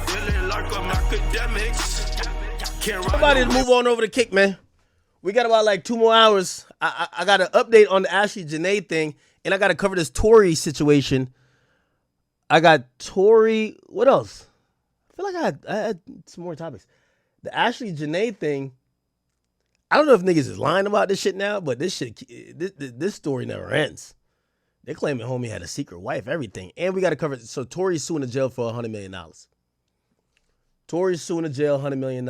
feeling like I'm Akademiks. Everybody move on over to Kick, man. We got about like 2 more hours. I got an update on the Ashley Janae thing, and I got to cover this Tory situation. I got Tory. What else? I feel like I had some more topics. The Ashley Janae thing. I don't know if niggas is lying about this shit now, but this story never ends. They're claiming homie had a secret wife, everything. And we got to cover it. So Tory's suing the jail for $100 million. Tory's suing the jail $100 million.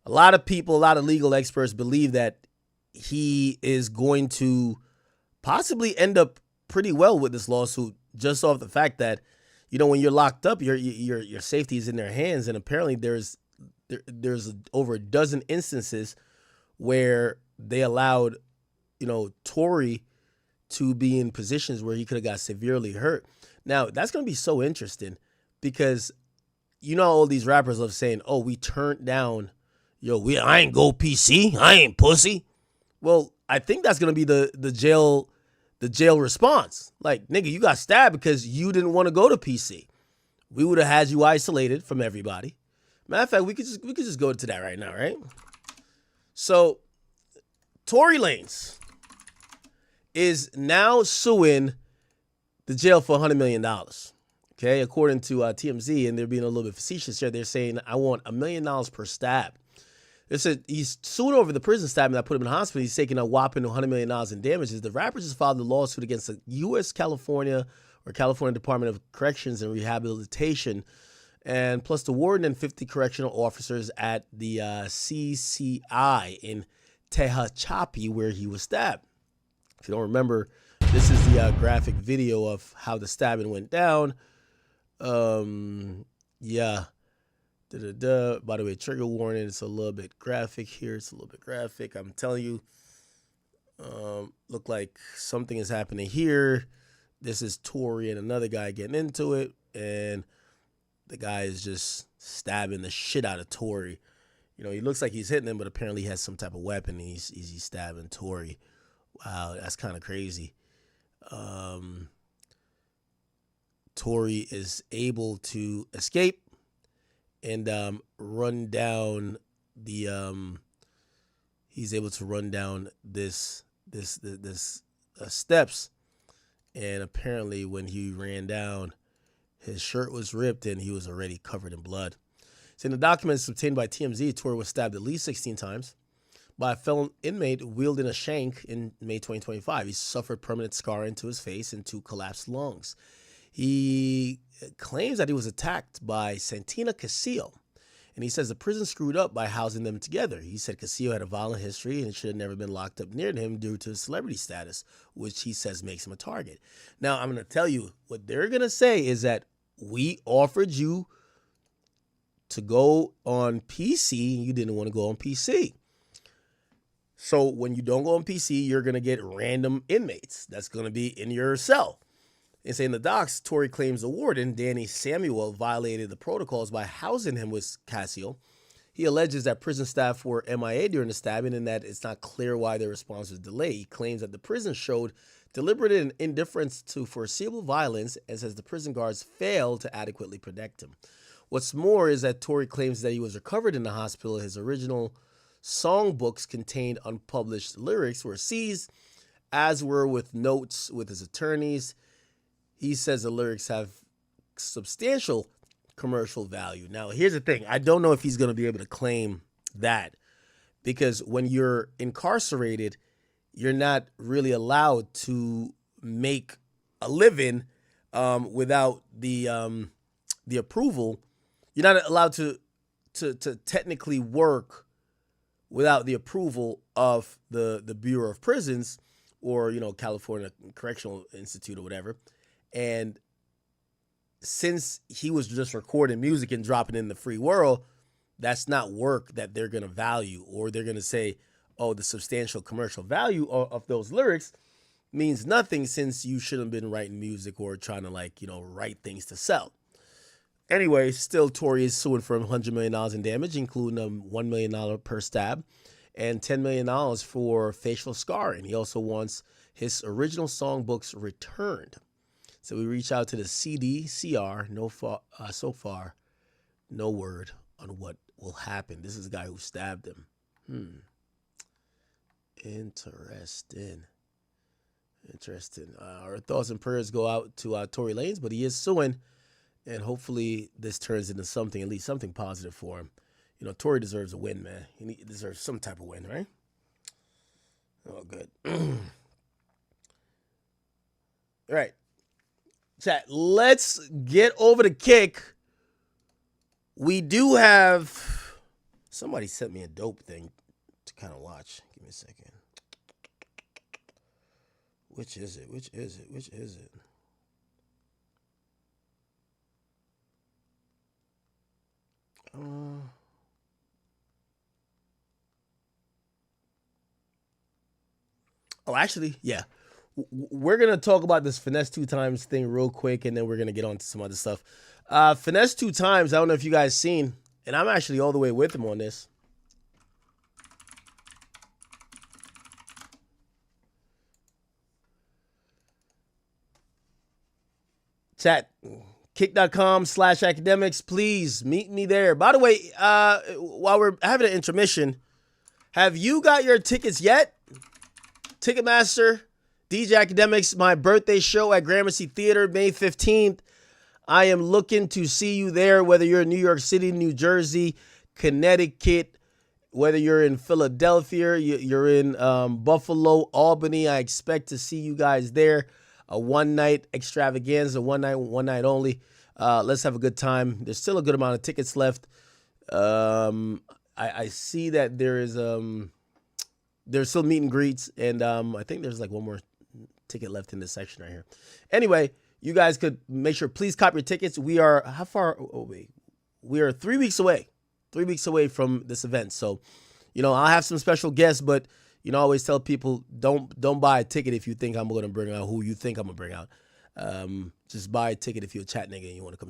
A lot of people, a lot of legal experts believe that he is going to possibly end up pretty well with this lawsuit, just off the fact that, you know, when you're locked up, your safety is in their hands. And apparently there's over a dozen instances where they allowed, you know, Tory to be in positions where he could have got severely hurt. Now, that's going to be so interesting because, you know, all these rappers love saying, oh, we turned down, I ain't go PC. I ain't pussy. Well, I think that's going to be the jail response. Like, nigga, you got stabbed because you didn't want to go to PC. We would have had you isolated from everybody. Matter of fact, we could just go to that right now, right? So, Tory Lanez is now suing the jail for $100 million. Okay, according to TMZ, and they're being a little bit facetious here. They're saying, I want $1 million per stab. They said he's suing over the prison stabbing that put him in the hospital. He's taking a whopping $100 million in damages. The rapper just filed a lawsuit against the California Department of Corrections and Rehabilitation, and plus the warden and 50 correctional officers at the CCI in Tehachapi, where he was stabbed. If you don't remember, this is the graphic video of how the stabbing went down. Yeah. By the way, trigger warning. It's a little bit graphic here. It's a little bit graphic. I'm telling you, look like something is happening here. This is Tory and another guy getting into it, and the guy is just stabbing the shit out of Tory. You know, he looks like he's hitting him, but apparently he has some type of weapon. And he's stabbing Tory. Wow, that's kind of crazy. Tory is able to escape and run down the he's able to run down this steps, and apparently when he ran down, his shirt was ripped and he was already covered in blood. So in the documents obtained by TMZ, Tory was stabbed at least 16 times by a felon inmate wielding a shank in May 2025. He suffered permanent scarring to his face and 2 collapsed lungs. He claims that he was attacked by Santina Casillo, and he says the prison screwed up by housing them together. He said Casillo had a violent history and should have never been locked up near him due to his celebrity status, which he says makes him a target. Now, I'm going to tell you, what they're going to say is that we offered you to go on PC and you didn't want to go on PC. So when you don't go on PC, you're going to get random inmates that's going to be in your cell. And saying the docs, Tory claims the warden, Danny Samuel, violated the protocols by housing him with Casillo. He alleges that prison staff were MIA during the stabbing and that it's not clear why their response was delayed. He claims that the prison showed deliberate indifference to foreseeable violence and says the prison guards failed to adequately protect him. What's more is that Tory claims that he was recovered in the hospital. His original songbooks contained unpublished lyrics were seized, as were with notes with his attorneys. He says the lyrics have substantial commercial value. Now, here's the thing. I don't know if he's going to be able to claim that, because when you're incarcerated, you're not really allowed to make a living without the approval. You're not allowed to technically work without the approval of the Bureau of Prisons or, you know, California Correctional Institute or whatever. And since he was just recording music and dropping it in the free world, that's not work that they're going to value, or they're going to say, oh, the substantial commercial value of those lyrics means nothing since you shouldn't have been writing music or trying to, like, you know, write things to sell. Anyway, still Tory is suing for $100 million in damage, including a $1 million per stab and $10 million for facial scarring. He also wants his original songbooks returned. So we reach out to the CDCR. So far, no word on what will happen. This is the guy who stabbed him. Interesting. Our thoughts and prayers go out to Tory Lanez, but he is suing, and hopefully this turns into something, at least something positive for him. You know, Tory deserves a win, man. He deserves some type of win, right? Oh, good. All right. Chat, let's get over the kick. We do have... Somebody sent me a dope thing to kind of watch. Give me a second. Which is it? Oh, actually, yeah. We're going to talk about this finesse 2 times thing real quick, and then we're going to get on to some other stuff. Finesse 2 times, I don't know if you guys seen, and I'm actually all the way with him on this. Chat, kick.com/academics. Please meet me there. By the way, while we're having an intermission, have you got your tickets yet? Ticketmaster, DJ Akademiks, my birthday show at Gramercy Theater, May 15th. I am looking to see you there, whether you're in New York City, New Jersey, Connecticut, whether you're in Philadelphia, you're in Buffalo, Albany. I expect to see you guys there. A one-night extravaganza, one night only. Let's have a good time. There's still a good amount of tickets left. I see that there's still meet and greets, and I think there's like one more ticket left in this section right here. Anyway, you guys could make sure, please cop your tickets. We are, how far? Oh, wait. We are 3 weeks away. 3 weeks away from this event. So, you know, I'll have some special guests, but you know, I always tell people, don't buy a ticket if you think I'm going to bring out who you think I'm going to bring out. Just buy a ticket if you're a chat nigga and you want to come.